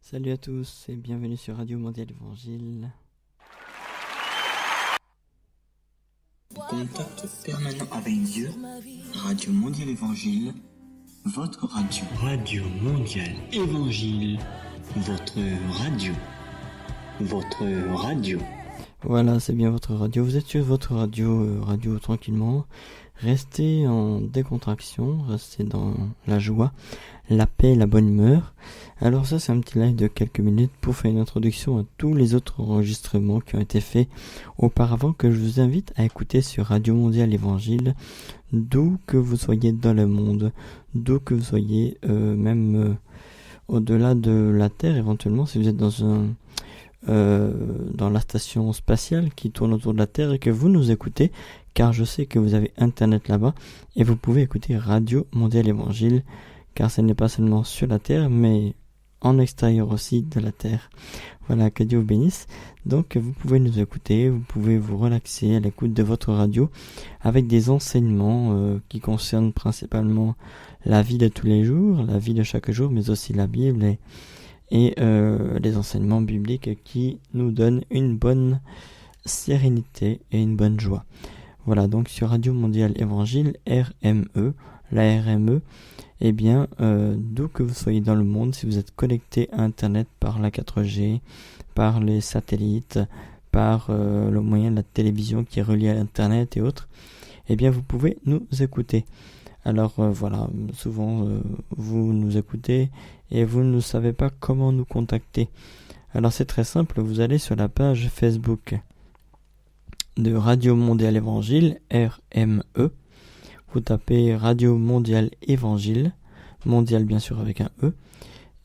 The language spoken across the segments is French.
Salut à tous et bienvenue sur Radio Mondial Évangile. Contact permanent avec Dieu, Radio Mondial Évangile, votre radio. Radio Mondial Évangile, votre radio. Votre radio. Voilà, c'est bien votre radio. Vous êtes sur votre radio tranquillement. Restez en décontraction, restez dans la joie, la paix, la bonne humeur. Alors ça, c'est un petit live de quelques minutes pour faire une introduction à tous les autres enregistrements qui ont été faits auparavant, que je vous invite à écouter sur Radio Mondial Évangile, d'où que vous soyez dans le monde, d'où que vous soyez même au-delà de la Terre, éventuellement, si vous êtes dans la station spatiale qui tourne autour de la Terre et que vous nous écoutez, car je sais que vous avez internet là-bas et vous pouvez écouter Radio Mondial Évangile, car ce n'est pas seulement sur la Terre mais en extérieur aussi de la Terre. Voilà, que Dieu vous bénisse. Donc vous pouvez nous écouter, vous pouvez vous relaxer à l'écoute de votre radio avec des enseignements qui concernent principalement la vie de tous les jours, la vie de chaque jour, mais aussi la Bible et les enseignements bibliques qui nous donnent une bonne sérénité et une bonne joie. Voilà, donc sur Radio Mondial Évangile, RME, la RME, eh bien, d'où que vous soyez dans le monde, si vous êtes connecté à Internet par la 4G, par les satellites, par le moyen de la télévision qui est relié à Internet et autres, eh bien, vous pouvez nous écouter. Alors voilà, souvent vous nous écoutez et vous ne savez pas comment nous contacter. Alors c'est très simple, vous allez sur la page Facebook de Radio Mondial Évangile, RME, vous tapez Radio Mondial Évangile, mondial bien sûr avec un E,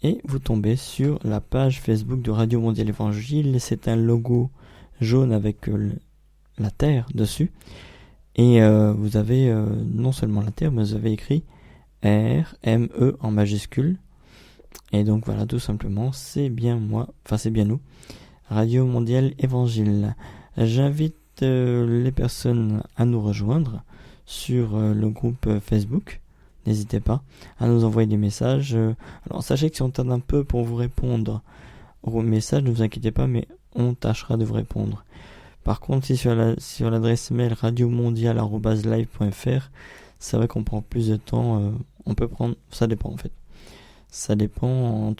et vous tombez sur la page Facebook de Radio Mondial Évangile. C'est un logo jaune avec la Terre dessus, et vous avez non seulement la Terre, mais vous avez écrit RME en majuscule, et donc voilà, tout simplement, c'est bien moi, enfin c'est bien nous, Radio Mondial Évangile. J'invite les personnes à nous rejoindre sur le groupe Facebook. N'hésitez pas à nous envoyer des messages. Alors sachez que si on tarde un peu pour vous répondre aux messages, ne vous inquiétez pas, mais on tâchera de vous répondre. Par contre, si sur l'adresse mail radiomondial@live.fr, c'est vrai qu'on prend plus de temps. On peut prendre, ça dépend en fait. Ça dépend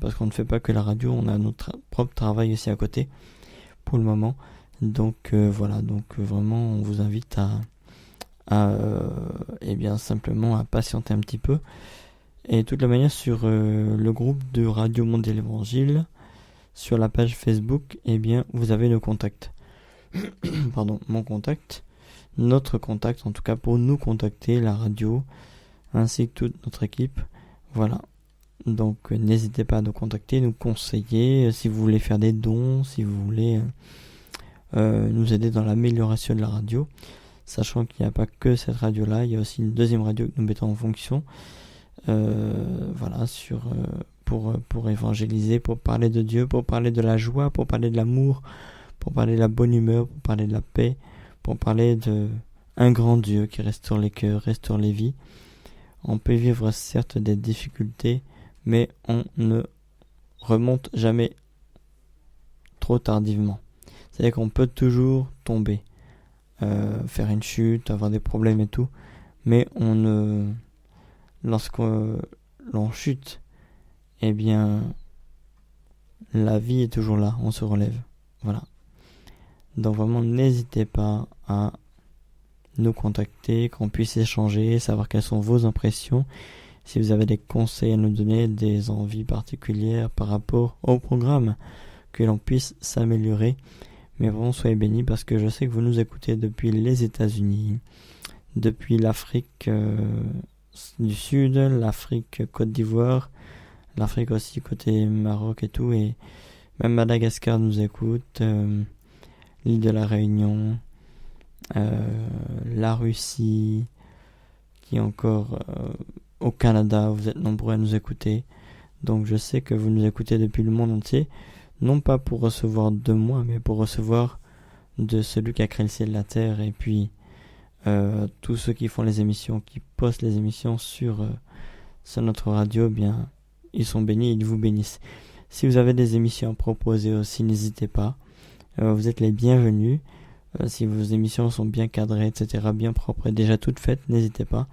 parce qu'on ne fait pas que la radio, on a notre propre travail aussi à côté pour le moment. Donc voilà, donc vraiment on vous invite et bien simplement à patienter un petit peu. Et de toute la manière, sur le groupe de Radio Mondial Évangile, sur la page Facebook, eh bien vous avez nos contacts. Pardon, mon contact, notre contact, en tout cas pour nous contacter, la radio, ainsi que toute notre équipe. Voilà. Donc n'hésitez pas à nous contacter, nous conseiller, si vous voulez faire des dons, si vous voulez nous aider dans l'amélioration de la radio, sachant qu'il n'y a pas que cette radio-là, il y a aussi une deuxième radio que nous mettons en fonction, voilà, pour évangéliser, pour parler de Dieu, pour parler de la joie, pour parler de l'amour, pour parler de la bonne humeur, pour parler de la paix, pour parler de un grand Dieu qui restaure les cœurs, restaure les vies. On peut vivre certes des difficultés, mais on ne remonte jamais trop tardivement. C'est-à-dire qu'on peut toujours tomber, faire une chute, avoir des problèmes et tout, mais lorsque l'on chute, eh bien, la vie est toujours là, on se relève. Voilà. Donc vraiment, n'hésitez pas à nous contacter, qu'on puisse échanger, savoir quelles sont vos impressions, si vous avez des conseils à nous donner, des envies particulières par rapport au programme, que l'on puisse s'améliorer. Mais vraiment, soyez bénis, parce que je sais que vous nous écoutez depuis les États-Unis, depuis l'Afrique du Sud, l'Afrique Côte d'Ivoire, l'Afrique aussi côté Maroc et tout, et même Madagascar nous écoute, l'île de la Réunion, la Russie, qui est encore au Canada, vous êtes nombreux à nous écouter. Donc je sais que vous nous écoutez depuis le monde entier, non pas pour recevoir de moi, mais pour recevoir de celui qui a créé le ciel et la terre, et puis tous ceux qui font les émissions, qui postent les émissions sur notre radio, bien ils sont bénis, ils vous bénissent. Si vous avez des émissions à proposer aussi, n'hésitez pas. Vous êtes les bienvenus. Si vos émissions sont bien cadrées, etc., bien propres et déjà toutes faites, n'hésitez pas.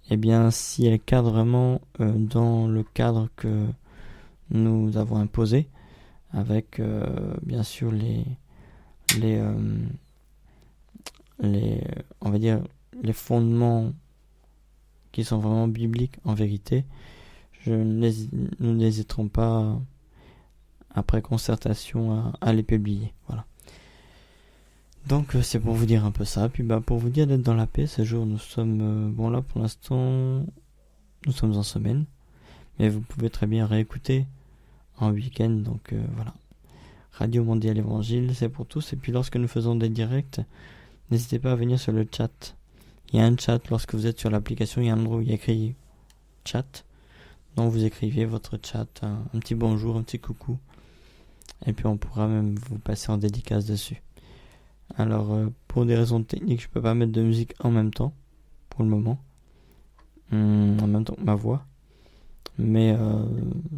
Eh bien, si elles cadrent vraiment dans le cadre que nous avons imposé, avec bien sûr on va dire les fondements qui sont vraiment bibliques en vérité, nous n'hésiterons pas après concertation à les publier. Voilà. Donc c'est pour vous dire un peu ça. Puis pour vous dire d'être dans la paix, ce jour nous sommes là pour l'instant nous sommes en semaine, mais vous pouvez très bien réécouter en week-end. Donc voilà. Radio Mondiale Évangile, c'est pour tous. Et puis lorsque nous faisons des directs, n'hésitez pas à venir sur le chat. Il y a un chat lorsque vous êtes sur l'application, il y a un endroit où il y a écrit chat. Donc vous écrivez votre chat, un petit bonjour, un petit coucou. Et puis on pourra même vous passer en dédicace dessus. Alors pour des raisons techniques, je peux pas mettre de musique en même temps, pour le moment. En même temps que ma voix. Mais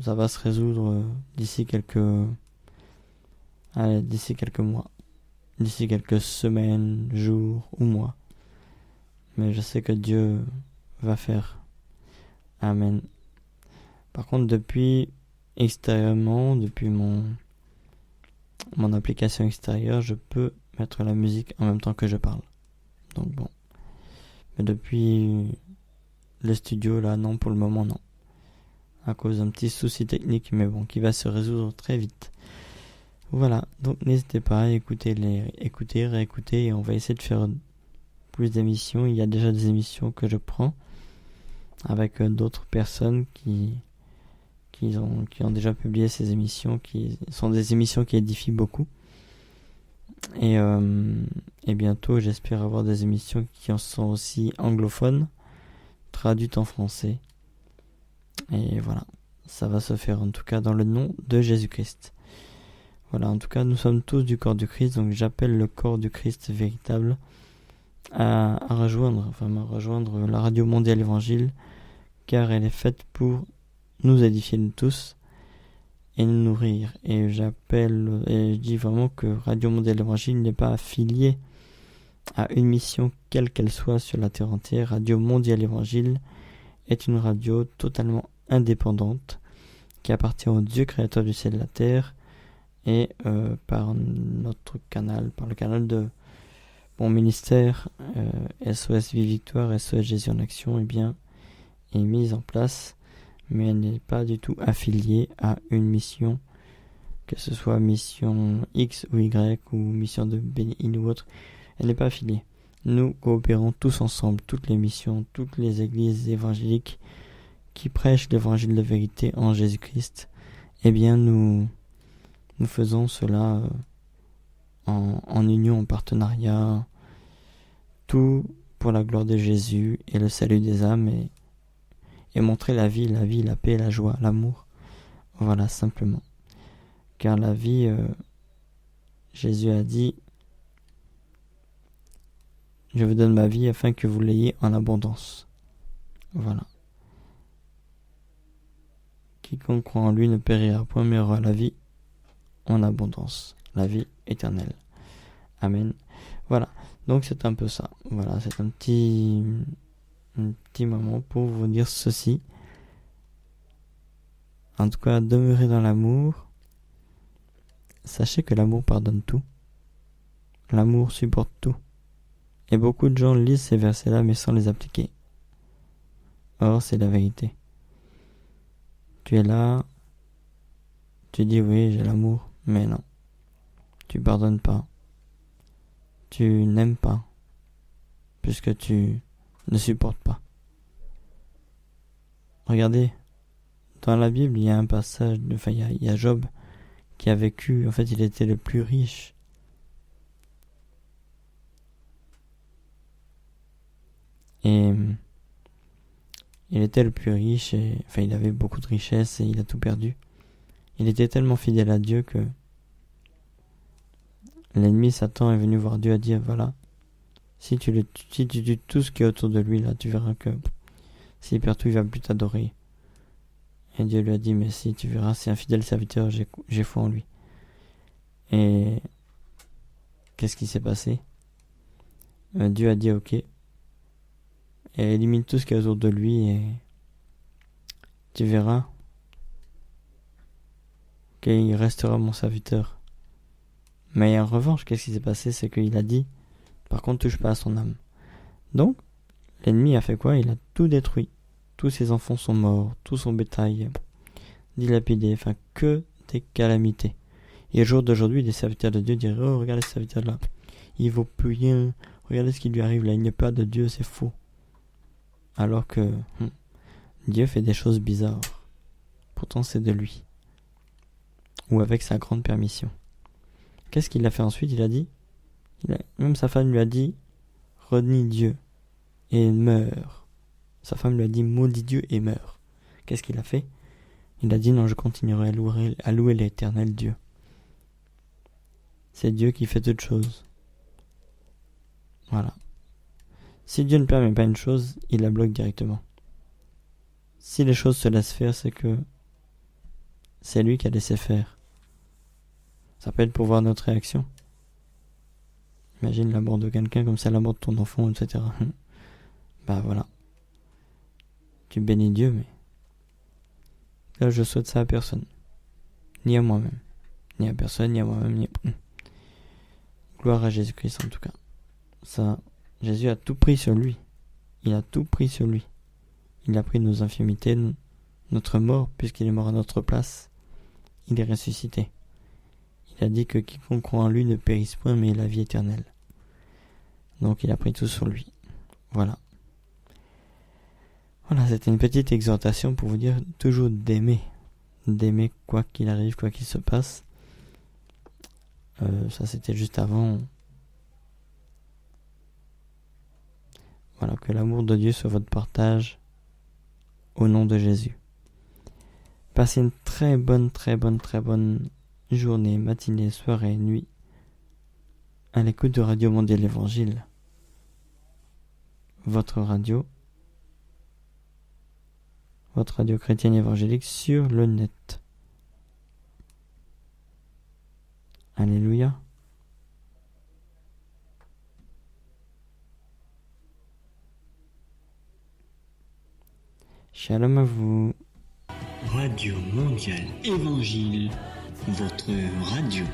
ça va se résoudre d'ici quelques mois. D'ici quelques semaines, jours ou mois. Mais je sais que Dieu va faire. Amen. Par contre, depuis mon application extérieure, je peux mettre la musique en même temps que je parle. Donc bon. Mais depuis le studio, là, non, pour le moment, non. À cause d'un petit souci technique, mais bon, qui va se résoudre très vite. Voilà, donc n'hésitez pas à écouter, réécouter, et on va essayer de faire plus d'émissions. Il y a déjà des émissions que je prends avec d'autres personnes qui ont déjà publié ces émissions, qui sont des émissions qui édifient beaucoup. Et bientôt, j'espère avoir des émissions qui en sont aussi anglophones, traduites en français. Et voilà, ça va se faire en tout cas dans le nom de Jésus-Christ. Voilà, en tout cas, nous sommes tous du corps du Christ, donc j'appelle le corps du Christ véritable à rejoindre la Radio Mondiale Évangile, car elle est faite pour nous édifier nous tous et nous nourrir. Et je dis vraiment que Radio Mondiale Évangile n'est pas affiliée à une mission quelle qu'elle soit sur la terre entière. Radio Mondiale Évangile est une radio totalement indépendante qui appartient au Dieu créateur du ciel et de la terre, et par notre canal, par le canal de mon ministère SOS Vie Victoire, SOS Jésus en Action, est mise en place, mais elle n'est pas du tout affiliée à une mission, que ce soit mission X ou Y ou mission de BNI ou autre. Elle n'est pas affiliée. Nous coopérons tous ensemble, toutes les missions, toutes les églises évangéliques qui prêchent l'évangile de vérité en Jésus-Christ. Nous faisons cela en union, en partenariat, tout pour la gloire de Jésus et le salut des âmes, et montrer la vie, la paix, la joie, l'amour. Voilà, simplement. Car la vie, Jésus a dit, je vous donne ma vie afin que vous l'ayez en abondance. Voilà. Quiconque croit en lui ne périra point, mais aura la vie en abondance, la vie éternelle. Amen. Voilà, donc c'est un peu ça. Voilà, c'est un petit moment pour vous dire ceci. En tout cas, demeurez dans l'amour. Sachez que l'amour pardonne tout. L'amour supporte tout. Et beaucoup de gens lisent ces versets-là mais sans les appliquer. Or, c'est la vérité. Tu es là, tu dis oui, j'ai l'amour, mais non. Tu pardonnes pas. Tu n'aimes pas, puisque tu ne supportes pas. Regardez, dans la Bible, il y a un passage, il y a Job qui a vécu, en fait, il était le plus riche. Et il était le plus riche, il avait beaucoup de richesses et il a tout perdu. Il était tellement fidèle à Dieu que l'ennemi Satan est venu voir Dieu et dire, voilà, si tu tues tout ce qui est autour de lui, là, tu verras que s'il perd tout, il va plus t'adorer. Et Dieu lui a dit, mais si, tu verras, c'est un fidèle serviteur, j'ai foi en lui. Et qu'est-ce qui s'est passé? Dieu a dit ok. Et élimine tout ce qu'il y a autour de lui et tu verras qu'il restera mon serviteur. Mais en revanche, qu'est-ce qui s'est passé? C'est qu'il a dit, par contre, touche pas à son âme. Donc, l'ennemi a fait quoi? Il a tout détruit. Tous ses enfants sont morts, tout son bétail dilapidé, enfin que des calamités. Et au jour d'aujourd'hui, des serviteurs de Dieu diraient, oh, regardez ce serviteur-là, il vaut plus rien, regardez ce qui lui arrive là, il n'y a pas de Dieu, c'est faux. Alors que Dieu fait des choses bizarres. Pourtant, c'est de lui. Ou avec sa grande permission. Qu'est-ce qu'il a fait ensuite? Il a dit, même sa femme lui a dit, renie Dieu et meurt. Sa femme lui a dit, maudit Dieu et meurt. Qu'est-ce qu'il a fait? Il a dit, non, je continuerai à louer l'Éternel Dieu. C'est Dieu qui fait toutes choses. Voilà. Si Dieu ne permet pas une chose, il la bloque directement. Si les choses se laissent faire, c'est que c'est lui qui a laissé faire. Ça peut être pour voir notre réaction. Imagine la mort de quelqu'un comme ça, la mort de ton enfant, etc. Bah voilà. Tu bénis Dieu, mais là, je souhaite ça à personne. Ni à moi-même. Ni à personne, ni à moi-même, Gloire à Jésus-Christ en tout cas. Ça, Jésus a tout pris sur lui. Il a tout pris sur lui. Il a pris nos infirmités, notre mort, puisqu'il est mort à notre place. Il est ressuscité. Il a dit que quiconque croit en lui ne périsse point, mais ait la vie éternelle. Donc il a pris tout sur lui. Voilà. Voilà, c'était une petite exhortation pour vous dire toujours d'aimer. D'aimer quoi qu'il arrive, quoi qu'il se passe. Ça c'était juste avant. Voilà, que l'amour de Dieu soit votre partage au nom de Jésus. Passez une très bonne journée, matinée, soirée, nuit à l'écoute de Radio Mondiale Évangile. Votre radio chrétienne évangélique sur le net. Alléluia. Shalom à vous. Radio Mondiale Évangile, votre radio.